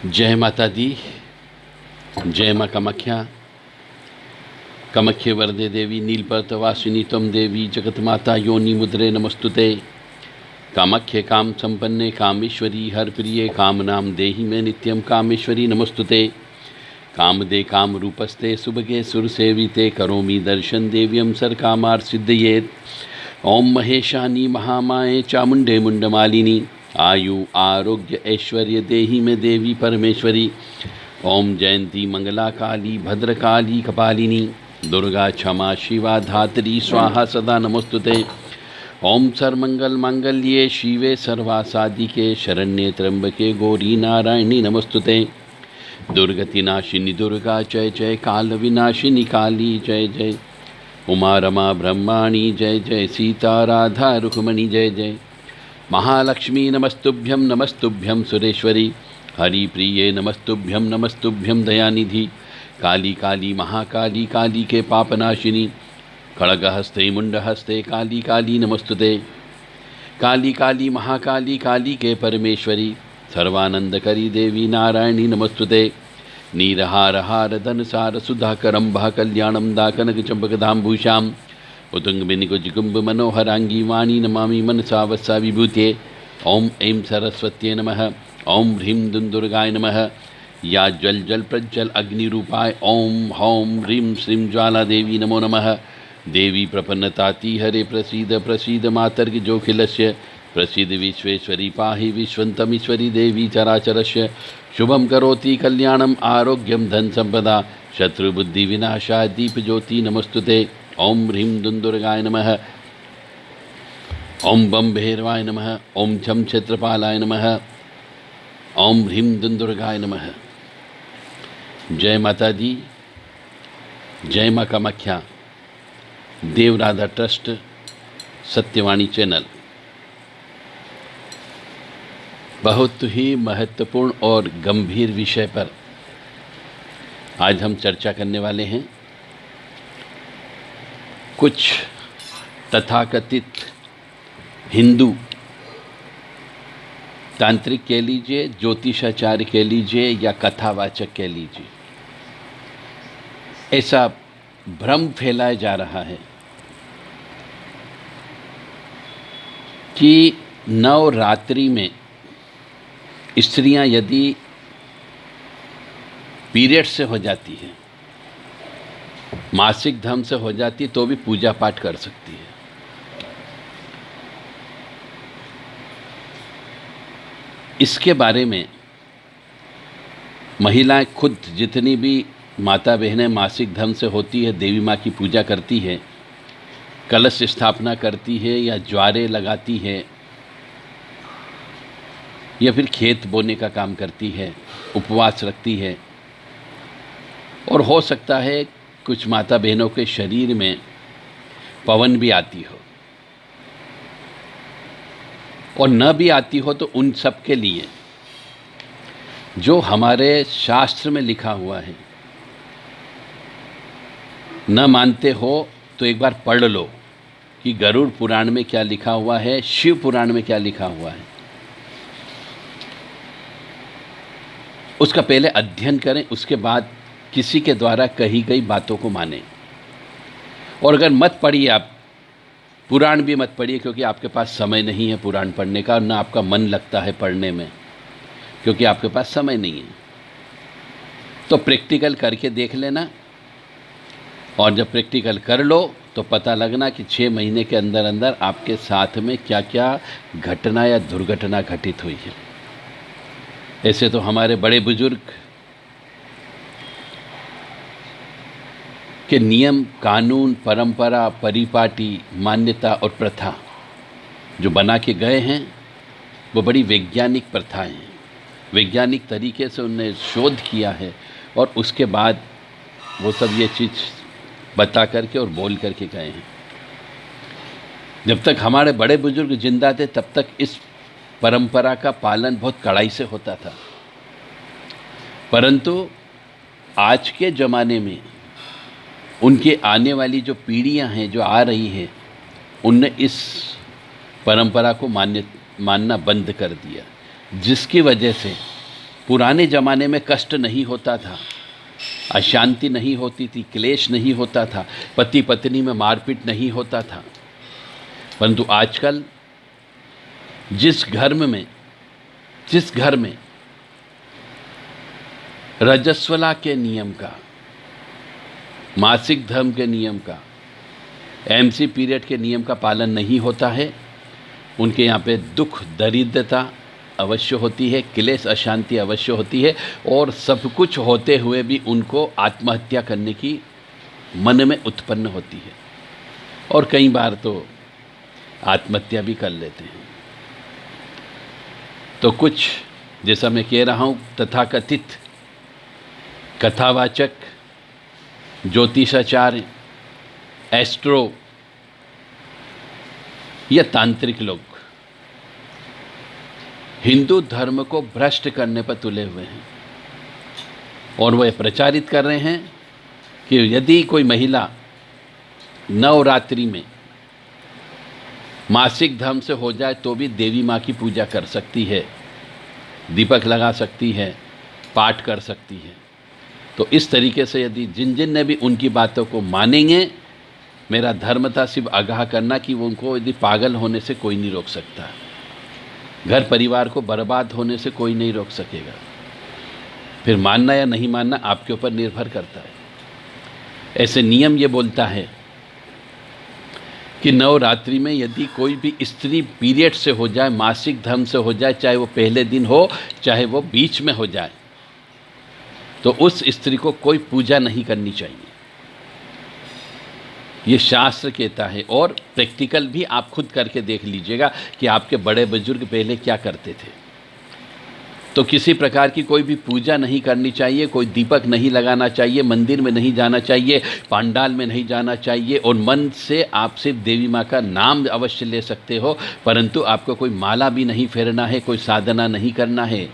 जय माता दी। जय माँ कामाख्या। कामाख्ये वरदे देवी नीलपर्तवासिनी त्वं देवी जगत माता योनि मुद्रे नमस्तुते। कामाख्ये काम संपन्ने कामेश्वरी हर प्रिये कामनां देहि मे नित्यं कामेश्वरी नमस्तुते। कामदे काम रूपस्ते सुभगे सुरसेविते करोमि दर्शन देव्यं सर्कामार्थ सिद्धयेत्। ओम महेशानी महामाये चामुंडे मुंडमालिनी आयु आरोग्य ऐश्वर्य देहि में देवी परमेश्वरी। ओम जयंती मंगला काली भद्रकाली कपालिनी दुर्गा क्षमा शिवा धात्री स्वाहा सदा नमस्तुते। ओम सर्वमंगल मांगल्ये शिवे सर्वासादिके शरण्ये त्र्यंबके गौरी नारायणी नमस्तुते। दुर्गति नाशिनी दुर्गा जय जय काल विनाशिनी काली जय जय। उमा रमा ब्रह्माणी जय जय सीता राधा रुक्मणी जय जय। महालक्ष्मी नमस्तुभ्यं सुरेश्वरी हरि प्रिये नमस्तुभ्यं दयानिधि। काली काली महाकाली काली के पापनाशिनी खड़गहस्ते मुंडहस्ते काली काली नमस्तुते। काली काली महाकाली काली के परमेश्वरी सर्वानंदकरी देवी नारायणी नमस्तुते। नीरहार हार धनसार सुधाकरं भा कल्याणं दाकनक चंपकधाम्भूषाम् उतुंगबिनिकुजिकुंभ मनोहरांगी वाणी नमामि मनसा वत्सा विभूते। ओम ऐं सरस्वत्यै नमः। ओम ह्रीं दुंदुर्गाय नमः। या जल जल प्रज्वल अग्निरूपाय ओम हौं ह्रीं श्रीं ज्वाला देवी नमो नमः। देवी प्रपन्नताति हरे प्रसीद प्रसीद मातर्ग जोखिलस्य प्रसीद विश्वेश्वरी पाहि विश्वन्तमीश्वरी देवी चराचरस्य। शुभं करोति कल्याणं आरोग्यं धन संपदा शत्रुबुद्धि विनाशाय दीप ज्योति नमस्तुते। ओम ह्रीं दुंदुर्गाय नमः। ओम बम भैरवाय नमः। ओम छम क्षेत्रपालाय नमः। ओम ह्रीं दुंदुर्गाय नमः। जय माता दी। जय माँ कामाख्या। देव राधा ट्रस्ट सत्यवाणी चैनल बहुत ही महत्वपूर्ण और गंभीर विषय पर आज हम चर्चा करने वाले हैं। कुछ तथाकथित हिंदू तांत्रिक कह लीजिए, ज्योतिषाचार्य कह लीजिए या कथावाचक कह लीजिए, ऐसा भ्रम फैलाया जा रहा है कि नवरात्रि में स्त्रियां यदि पीरियड से हो जाती है, मासिक धर्म से हो जाती, तो भी पूजा पाठ कर सकती है। इसके बारे में महिलाएं खुद जितनी भी माता बहनें मासिक धर्म से होती है, देवी माँ की पूजा करती है, कलश स्थापना करती है या ज्वारे लगाती है या फिर खेत बोने का काम करती है, उपवास रखती है, और हो सकता है कुछ माता बहनों के शरीर में पवन भी आती हो, और न भी आती हो तो उन सब के लिए जो हमारे शास्त्र में लिखा हुआ है, न मानते हो तो एक बार पढ़ लो कि गरुड़ पुराण में क्या लिखा हुआ है, शिव पुराण में क्या लिखा हुआ है। उसका पहले अध्ययन करें, उसके बाद किसी के द्वारा कही गई बातों को मानें। और अगर मत पढ़िए, आप पुराण भी मत पढ़िए, क्योंकि आपके पास समय नहीं है पुराण पढ़ने का, और ना आपका मन लगता है पढ़ने में क्योंकि आपके पास समय नहीं है। तो प्रैक्टिकल करके देख लेना, और जब प्रैक्टिकल कर लो तो पता लगना कि 6 महीने के अंदर अंदर आपके साथ में क्या क्या घटना या दुर्घटना घटित हुई है। ऐसे तो हमारे बड़े बुजुर्ग के नियम कानून परंपरा परिपाटी मान्यता और प्रथा जो बना के गए हैं, वो बड़ी वैज्ञानिक प्रथाएं हैं। वैज्ञानिक तरीके से उन्होंने शोध किया है, और उसके बाद वो सब ये चीज़ बता करके और बोल करके गए हैं। जब तक हमारे बड़े बुजुर्ग जिंदा थे, तब तक इस परंपरा का पालन बहुत कड़ाई से होता था। परंतु आज के ज़माने में उनके आने वाली जो पीढ़ियां हैं, जो आ रही हैं, उनने इस परंपरा को मानना बंद कर दिया, जिसकी वजह से पुराने ज़माने में कष्ट नहीं होता था, अशांति नहीं होती थी, क्लेश नहीं होता था, पति पत्नी में मारपीट नहीं होता था। परंतु आजकल जिस घर में रजस्वला के नियम का, मासिक धर्म के नियम का, एमसी पीरियड के नियम का पालन नहीं होता है, उनके यहाँ पे दुख दरिद्रता अवश्य होती है, क्लेश अशांति अवश्य होती है, और सब कुछ होते हुए भी उनको आत्महत्या करने की मन में उत्पन्न होती है, और कई बार तो आत्महत्या भी कर लेते हैं। तो कुछ जैसा मैं कह रहा हूँ, तथाकथित कथावाचक, ज्योतिषाचार्य, एस्ट्रो या तांत्रिक लोग हिंदू धर्म को भ्रष्ट करने पर तुले हुए हैं, और वह प्रचारित कर रहे हैं कि यदि कोई महिला नवरात्रि में मासिक धर्म से हो जाए तो भी देवी माँ की पूजा कर सकती है, दीपक लगा सकती है, पाठ कर सकती है। तो इस तरीके से यदि जिन ने भी उनकी बातों को मानेंगे, मेरा धर्म था सिर्फ आगाह करना कि वो उनको यदि पागल होने से कोई नहीं रोक सकता, घर परिवार को बर्बाद होने से कोई नहीं रोक सकेगा। फिर मानना या नहीं मानना आपके ऊपर निर्भर करता है। ऐसे नियम ये बोलता है कि नवरात्रि में यदि कोई भी स्त्री पीरियड से हो जाए, मासिक धर्म से हो जाए, चाहे वो पहले दिन हो चाहे वो बीच में हो जाए, तो उस स्त्री को कोई पूजा नहीं करनी चाहिए। ये शास्त्र कहता है, और प्रैक्टिकल भी आप खुद करके देख लीजिएगा कि आपके बड़े बुजुर्ग पहले क्या करते थे। तो किसी प्रकार की कोई भी पूजा नहीं करनी चाहिए, कोई दीपक नहीं लगाना चाहिए, मंदिर में नहीं जाना चाहिए, पंडाल में नहीं जाना चाहिए, और मन से आप सिर्फ देवी माँ का नाम अवश्य ले सकते हो, परंतु आपको कोई माला भी नहीं फेरना है, कोई साधना नहीं करना है।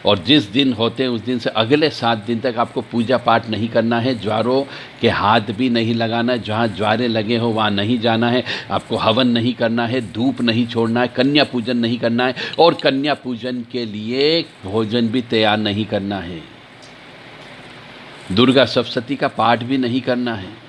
और जिस दिन होते हैं उस दिन से अगले 7 दिन तक आपको पूजा पाठ नहीं करना है, ज्वारों के हाथ भी नहीं लगाना है, जहाँ ज्वारे लगे हो वहाँ नहीं जाना है, आपको हवन नहीं करना है, धूप नहीं छोड़ना है, कन्या पूजन नहीं करना है, और कन्या पूजन के लिए भोजन भी तैयार नहीं करना है, दुर्गा सप्तशती का पाठ भी नहीं करना है,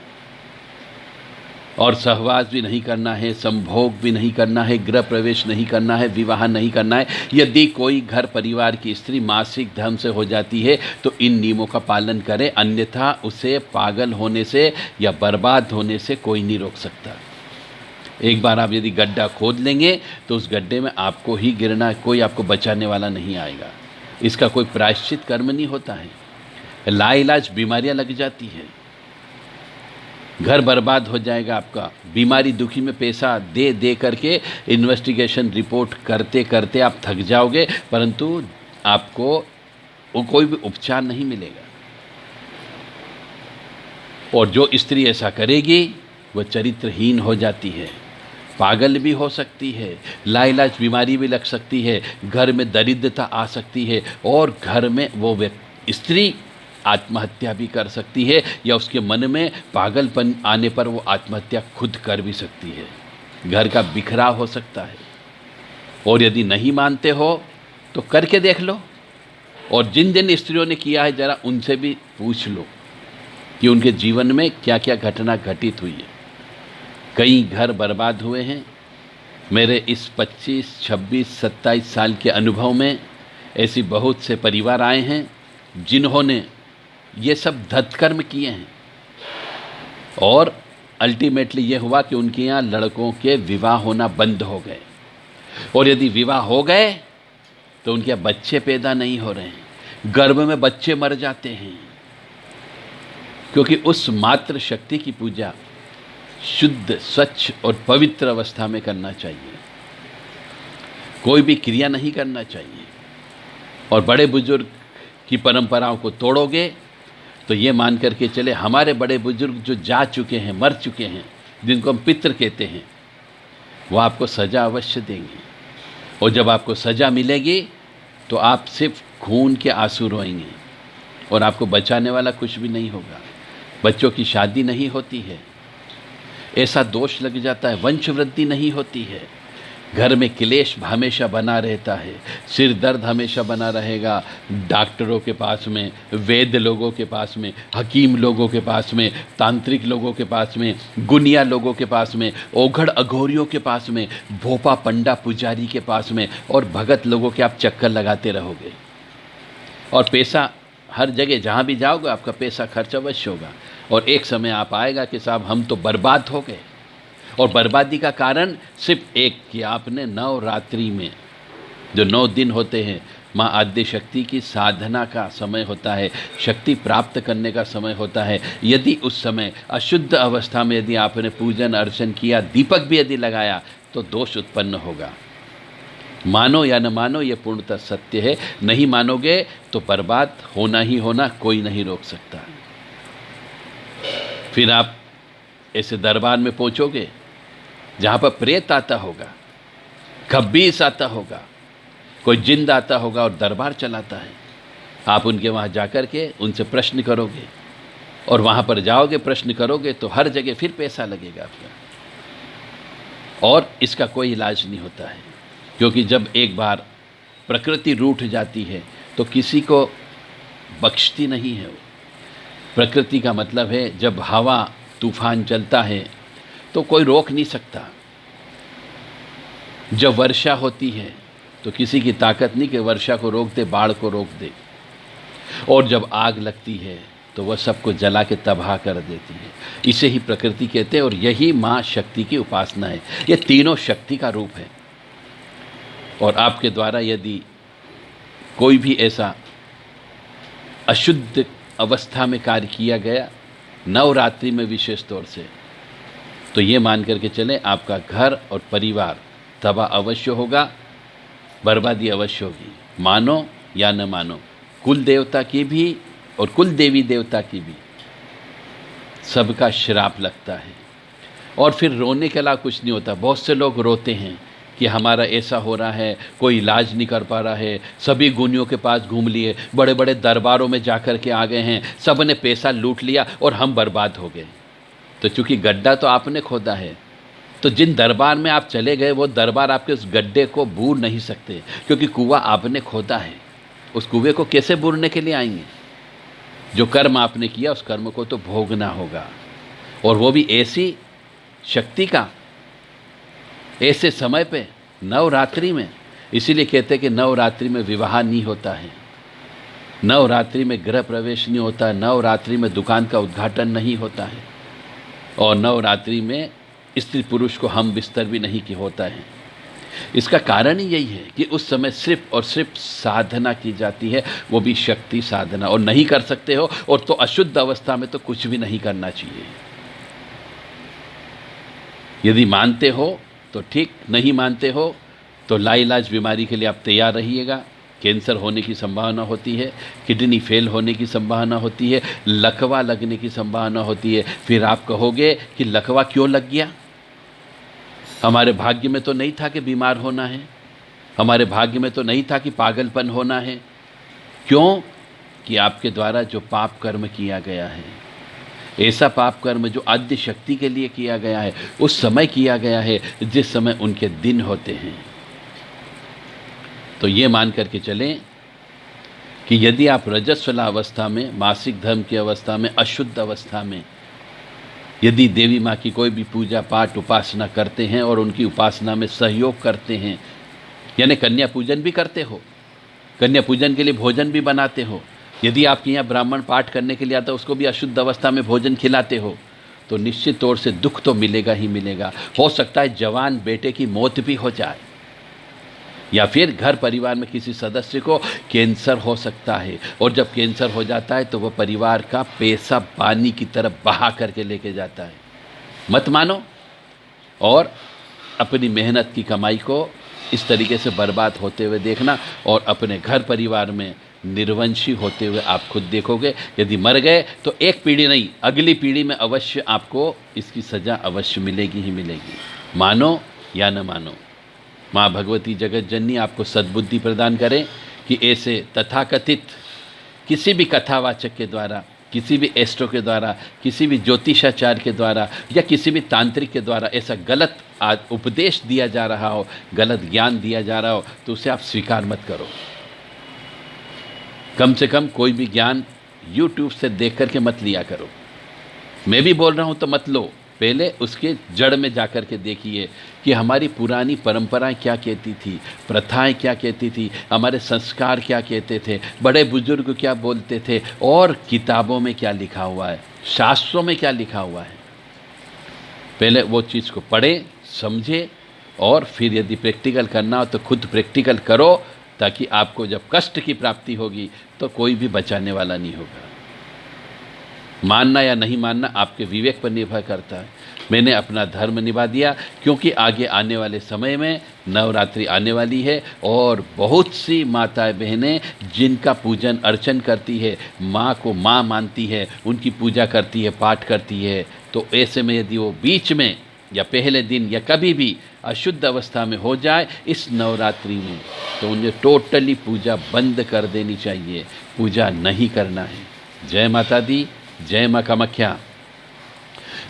और सहवास भी नहीं करना है, संभोग भी नहीं करना है, गृह प्रवेश नहीं करना है, विवाह नहीं करना है। यदि कोई घर परिवार की स्त्री मासिक धर्म से हो जाती है तो इन नियमों का पालन करें, अन्यथा उसे पागल होने से या बर्बाद होने से कोई नहीं रोक सकता। एक बार आप यदि गड्ढा खोद लेंगे तो उस गड्ढे में आपको ही गिरना, कोई आपको बचाने वाला नहीं आएगा। इसका कोई प्रायश्चित कर्म नहीं होता है, लाइलाज बीमारियां लग जाती है, घर बर्बाद हो जाएगा आपका। बीमारी दुखी में पैसा दे दे करके इन्वेस्टिगेशन रिपोर्ट करते करते आप थक जाओगे, परंतु आपको वो कोई भी उपचार नहीं मिलेगा। और जो स्त्री ऐसा करेगी वह चरित्रहीन हो जाती है, पागल भी हो सकती है, लाइलाज बीमारी भी लग सकती है, घर में दरिद्रता आ सकती है, और घर में वो स्त्री आत्महत्या भी कर सकती है, या उसके मन में पागलपन आने पर वो आत्महत्या खुद कर भी सकती है। घर का बिखराव हो सकता है। और यदि नहीं मानते हो तो करके देख लो, और जिन जिन स्त्रियों ने किया है जरा उनसे भी पूछ लो कि उनके जीवन में क्या क्या घटना घटित हुई है। कई घर बर्बाद हुए हैं। मेरे इस 25, 26, 27 साल के अनुभव में ऐसी बहुत से परिवार आए हैं जिन्होंने ये सब धत्कर्म किए हैं, और अल्टीमेटली ये हुआ कि उनके यहाँ लड़कों के विवाह होना बंद हो गए, और यदि विवाह हो गए तो उनके यहाँ बच्चे पैदा नहीं हो रहे हैं, गर्भ में बच्चे मर जाते हैं, क्योंकि उस मातृ शक्ति की पूजा शुद्ध, स्वच्छ और पवित्र अवस्था में करना चाहिए, कोई भी क्रिया नहीं करना चाहिए। और बड़े बुजुर्ग की परंपराओं को तोड़ोगे तो ये मान करके चले हमारे बड़े बुजुर्ग जो जा चुके हैं, मर चुके हैं, जिनको हम पितृ कहते हैं, वो आपको सज़ा अवश्य देंगे। और जब आपको सज़ा मिलेगी तो आप सिर्फ खून के आंसू रोएंगे, और आपको बचाने वाला कुछ भी नहीं होगा। बच्चों की शादी नहीं होती है, ऐसा दोष लग जाता है, वंश वृद्धि नहीं होती है, घर में क्लेश हमेशा बना रहता है, सिर दर्द हमेशा बना रहेगा। डॉक्टरों के पास में, वैद्य लोगों के पास में, हकीम लोगों के पास में, तांत्रिक लोगों के पास में, गुनिया लोगों के पास में, ओघड़ अघोरियों के पास में, भोपा पंडा पुजारी के पास में और भगत लोगों के आप चक्कर लगाते रहोगे। और पैसा हर जगह जहाँ भी जाओगे आपका पैसा खर्च अवश्य होगा। और एक समय आप आएगा कि साहब हम तो बर्बाद हो गए। और बर्बादी का कारण सिर्फ एक कि आपने नवरात्रि में, जो 9 दिन होते हैं, माँ आद्य शक्ति की साधना का समय होता है, शक्ति प्राप्त करने का समय होता है। यदि उस समय अशुद्ध अवस्था में यदि आपने पूजन अर्चन किया, दीपक भी यदि लगाया, तो दोष उत्पन्न होगा। मानो या न मानो ये पूर्णतः सत्य है। नहीं मानोगे तो बर्बाद होना ही होना, कोई नहीं रोक सकता। फिर आप ऐसे दरबार में पहुंचोगे जहाँ पर प्रेत आता होगा, खब्बीस आता होगा, कोई जिंद आता होगा और दरबार चलाता है। आप उनके वहाँ जाकर के उनसे प्रश्न करोगे और वहाँ पर जाओगे, प्रश्न करोगे तो हर जगह फिर पैसा लगेगा आपका। और इसका कोई इलाज नहीं होता है, क्योंकि जब एक बार प्रकृति रूठ जाती है तो किसी को बख्शती नहीं है वो। प्रकृति का मतलब है जब हवा तूफान चलता है तो कोई रोक नहीं सकता। जब वर्षा होती है तो किसी की ताकत नहीं कि वर्षा को रोक दे, बाढ़ को रोक दे। और जब आग लगती है तो वह सबको जला के तबाह कर देती है। इसे ही प्रकृति कहते हैं। और यही माँ शक्ति की उपासना है। ये तीनों शक्ति का रूप है। और आपके द्वारा यदि कोई भी ऐसा अशुद्ध अवस्था में कार्य किया गया, नवरात्रि में विशेष तौर से, तो ये मान करके चलें आपका घर और परिवार तबाह अवश्य होगा, बर्बादी अवश्य होगी। मानो या न मानो, कुल देवता की भी और कुल देवी देवता की भी सबका श्राप लगता है। और फिर रोने के अलावा कुछ नहीं होता। बहुत से लोग रोते हैं कि हमारा ऐसा हो रहा है, कोई इलाज नहीं कर पा रहा है, सभी गुनियों के पास घूम लिए, बड़े बड़े दरबारों में जाकर के आ गए हैं, सब ने पैसा लूट लिया और हम बर्बाद हो गए। तो चूंकि गड्ढा तो आपने खोदा है, तो जिन दरबार में आप चले गए वो दरबार आपके उस गड्ढे को बूर नहीं सकते, क्योंकि कुआं आपने खोदा है। उस कुएं को कैसे बूरने के लिए आएंगे? जो कर्म आपने किया उस कर्म को तो भोगना होगा। और वो भी ऐसी शक्ति का, ऐसे समय पे, नवरात्रि में। इसीलिए कहते हैं कि नवरात्रि में विवाह नहीं होता है, नवरात्रि में गृह प्रवेश नहीं होता है, नवरात्रि में दुकान का उद्घाटन नहीं होता है, और नवरात्रि में स्त्री पुरुष को हम बिस्तर भी नहीं कि होता है। इसका कारण ही यही है कि उस समय सिर्फ और सिर्फ साधना की जाती है, वो भी शक्ति साधना। और नहीं कर सकते हो और तो अशुद्ध अवस्था में तो कुछ भी नहीं करना चाहिए। यदि मानते हो तो ठीक, नहीं मानते हो तो लाइलाज बीमारी के लिए आप तैयार रहिएगा। कैंसर होने की संभावना होती है, किडनी फेल होने की संभावना होती है, लकवा लगने की संभावना होती है। फिर आप कहोगे कि लकवा क्यों लग गया? हमारे भाग्य में तो नहीं था कि बीमार होना है, हमारे भाग्य में तो नहीं था कि पागलपन होना है। क्यों? कि आपके द्वारा जो पाप कर्म किया गया है, ऐसा पाप कर्म जो आद्य शक्ति के लिए किया गया है, उस समय किया गया है जिस समय उनके दिन होते हैं। तो ये मान करके चलें कि यदि आप रजस्वला अवस्था में, मासिक धर्म की अवस्था में, अशुद्ध अवस्था में यदि देवी माँ की कोई भी पूजा पाठ उपासना करते हैं और उनकी उपासना में सहयोग करते हैं, यानी कन्या पूजन भी करते हो, कन्या पूजन के लिए भोजन भी बनाते हो, यदि आपके यहाँ ब्राह्मण पाठ करने के लिए आता है उसको भी अशुद्ध अवस्था में भोजन खिलाते हो, तो निश्चित तौर से दुख तो मिलेगा ही मिलेगा। हो सकता है जवान बेटे की मौत भी हो जाए, या फिर घर परिवार में किसी सदस्य को कैंसर हो सकता है। और जब कैंसर हो जाता है तो वह परिवार का पैसा पानी की तरफ बहा करके लेके जाता है। मत मानो और अपनी मेहनत की कमाई को इस तरीके से बर्बाद होते हुए देखना, और अपने घर परिवार में निर्वंशी होते हुए आप खुद देखोगे। यदि मर गए तो एक पीढ़ी नहीं, अगली पीढ़ी में अवश्य आपको इसकी सज़ा अवश्य मिलेगी ही मिलेगी। मानो या न मानो, माँ भगवती जगत जननी आपको सद्बुद्धि प्रदान करें कि ऐसे तथाकथित किसी भी कथावाचक के द्वारा किसी भी एस्ट्रो के द्वारा, किसी भी ज्योतिषाचार्य के द्वारा या किसी भी तांत्रिक के द्वारा ऐसा गलत उपदेश दिया जा रहा हो, गलत ज्ञान दिया जा रहा हो, तो उसे आप स्वीकार मत करो। कम से कम कोई भी ज्ञान YouTube से देख करके मत लिया करो। मैं भी बोल रहा हूँ तो मत लो, पहले उसके जड़ में जाकर के देखिए कि हमारी पुरानी परंपराएं क्या कहती थी, प्रथाएं क्या कहती थी, हमारे संस्कार क्या कहते थे, बड़े बुजुर्ग क्या बोलते थे, और किताबों में क्या लिखा हुआ है, शास्त्रों में क्या लिखा हुआ है। पहले वो चीज़ को पढ़े, समझे, और फिर यदि प्रैक्टिकल करना हो तो खुद प्रैक्टिकल करो, ताकि आपको जब कष्ट की प्राप्ति होगी तो कोई भी बचाने वाला नहीं होगा। मानना या नहीं मानना आपके विवेक पर निर्भर करता है। मैंने अपना धर्म निभा दिया, क्योंकि आगे आने वाले समय में नवरात्रि आने वाली है और बहुत सी माताएं बहनें जिनका पूजन अर्चन करती है, माँ को माँ मानती है, उनकी पूजा करती है, पाठ करती है, तो ऐसे में यदि वो बीच में या पहले दिन या कभी भी अशुद्ध अवस्था में हो जाए इस नवरात्रि में, तो उन्हें टोटली पूजा बंद कर देनी चाहिए, पूजा नहीं करना है। जय माता दी, जय माँ कामाख्या।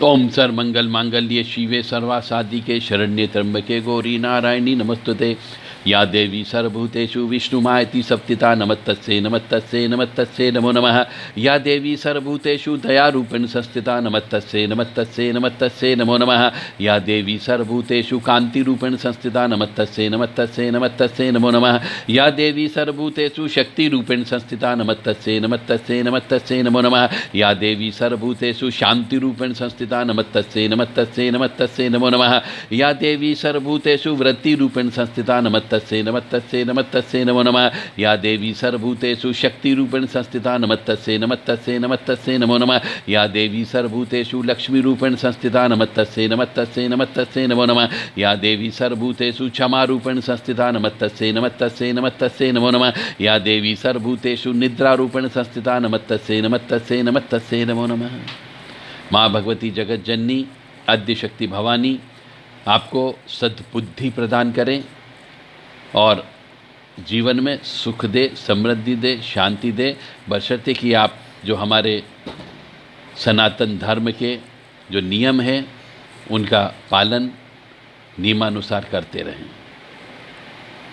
ओम सर्वमंगल मांगल्ये शिवे सर्वासाधिके शरण्ये त्र्यंबके गौरी नारायणी नमस्तुते। या देवी सर्वभूतेषु विष्णुमायति सप्तिता नमस्तस्यै नमस्तस्यै नमस्तस्यै नमो नमः। या देवी सर्वभूतेषु दयारूपेण संस्थिता नमस्तस्यै नमस्तस्यै नमस्तस्यै नमो नमः। या देवी सर्वभूतेषु कान्तिरूपेण संस्थिता नमस्तस्यै नमस्तस्यै नमस्तस्यै नमो नमः। या देवी सर्वभूतेषु शक्तिरूपेण संस्थिता नमस्तस्यै नमस्तस्यै नमस्तस्यै नमो नमः। या देवी सर्वभूतेषु शान्तिरूपेण संस्थिता नमस्तस्यै नमस्तस्यै नमस्तस्यै नमो नमः। या देवी सर्वभूतेषु वृत्तिरूपेण संस्थिता नमस्तस्यै नमस्तस्यै नमस्तस्यै नमो नमः। या देवी सर्वभूतेषु शक्तिरूपेण संस्थिता नमस्तस्यै नमस्तस्यै नमस्तस्यै नमो नमः। या देवी सर्वभूतेषु लक्ष्मीरूपेण संस्थिता नमस्तस्यै नमस्तस्यै नमस्तस्यै नमो नमः। या देवी सर्वभूतेषु क्षमारूपेण संस्थिता नमस्तस्यै नमस्तस्यै नमस्तस्यै नमो नमः। या देवी सर्वभूतेषु निद्रारूपेण संस्थिता नमस्तस्यै नमस्तस्यै नमस्तस्यै नमो नमः। माँ भगवती जगत जननी आद्यशक्ति भवानी आपको सद्बुद्धि प्रदान करें और जीवन में सुख दे, समृद्धि दे, शांति दे, बशर्ते कि आप जो हमारे सनातन धर्म के जो नियम हैं उनका पालन नियमानुसार करते रहें।